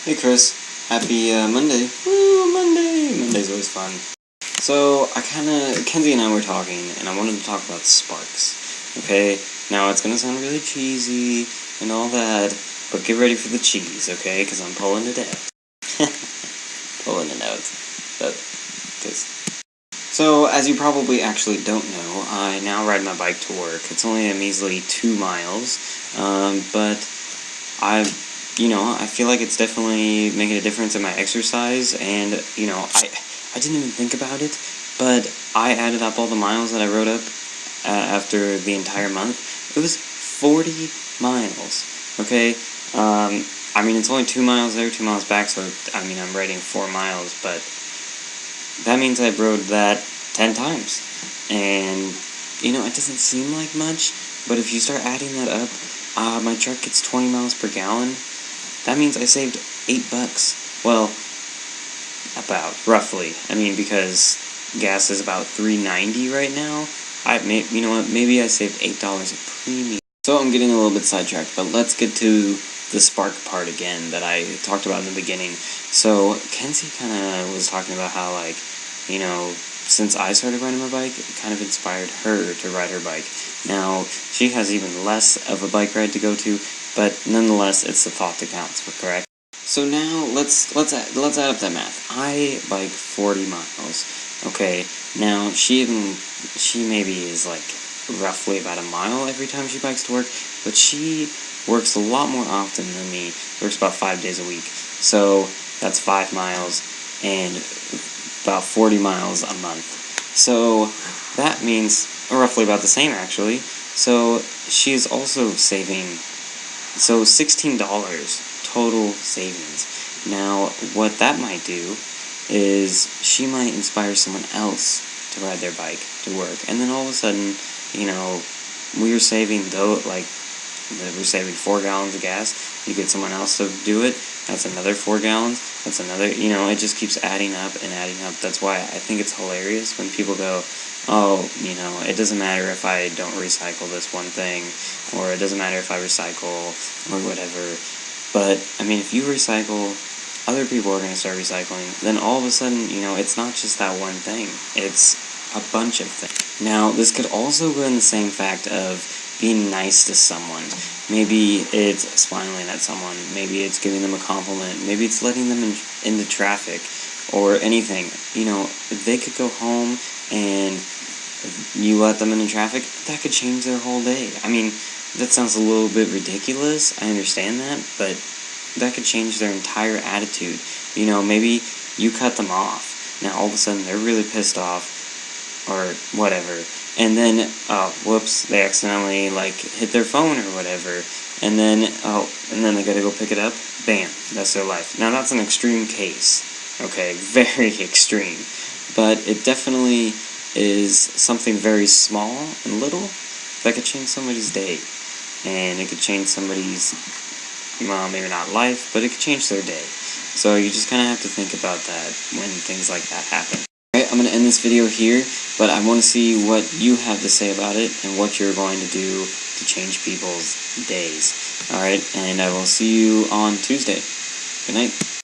Hey Chris, happy Monday. Woo, Monday! Monday's always fun. So, Kenzie and I were talking, and I wanted to talk about sparks. Okay, now it's gonna sound really cheesy and all that, but get ready for the cheese, okay? Because I'm pulling it out. Pulling it out. So, as you probably actually don't know, I now ride my bike to work. It's only a measly 2 miles, but I feel like it's definitely making a difference in my exercise, and, I didn't even think about it, but I added up all the miles that I rode up after the entire month. It was 40 miles, okay? It's only 2 miles there, 2 miles back, so, I'm riding 4 miles, but that means I rode that 10 times. And, it doesn't seem like much, but if you start adding that up, my truck gets 20 miles per gallon. That means I saved $8. Well, roughly. Because gas is about $3.90 right now. Maybe I saved $8 a premium. So I'm getting a little bit sidetracked, but let's get to the spark part again that I talked about in the beginning. So Kenzie kind of was talking about how, since I started riding my bike, it kind of inspired her to ride her bike. Now, she has even less of a bike ride to go to, but nonetheless, it's the thought that counts, correct? So now, let's add up that math. I bike 40 miles, okay? Now, she maybe is, roughly about a mile every time she bikes to work, but she works a lot more often than me. Works about 5 days a week. So, that's 5 miles, and about 40 miles a month. So that means roughly about the same, actually. So she's also saving, $16 total savings. Now, what that might do is she might inspire someone else to ride their bike to work. And then all of a sudden, we're saving, we're saving 4 gallons of gas. You get someone else to do it, that's another 4 gallons. That's another, it just keeps adding up and adding up. That's why I think it's hilarious when people go, oh, it doesn't matter if I don't recycle this one thing, or it doesn't matter if I recycle, or whatever. But, if you recycle, other people are going to start recycling. Then all of a sudden, it's not just that one thing. It's a bunch of things. Now, this could also go in the same fact of being nice to someone. Maybe it's smiling at someone. Maybe it's giving them a compliment. Maybe it's letting them into traffic or anything. If they could go home and you let them into traffic, that could change their whole day. That sounds a little bit ridiculous. I understand that, but that could change their entire attitude. Maybe you cut them off. Now, all of a sudden, they're really pissed off or whatever. And then, whoops, they accidentally, hit their phone or whatever, and then they gotta go pick it up, bam, that's their life. Now, that's an extreme case, okay, very extreme, but it definitely is something very small and little that could change somebody's day, and it could change somebody's, maybe not life, but it could change their day. So you just kind of have to think about that when things like that happen. Alright, I'm going to end this video here, but I want to see what you have to say about it and what you're going to do to change people's days. Alright, and I will see you on Tuesday. Good night.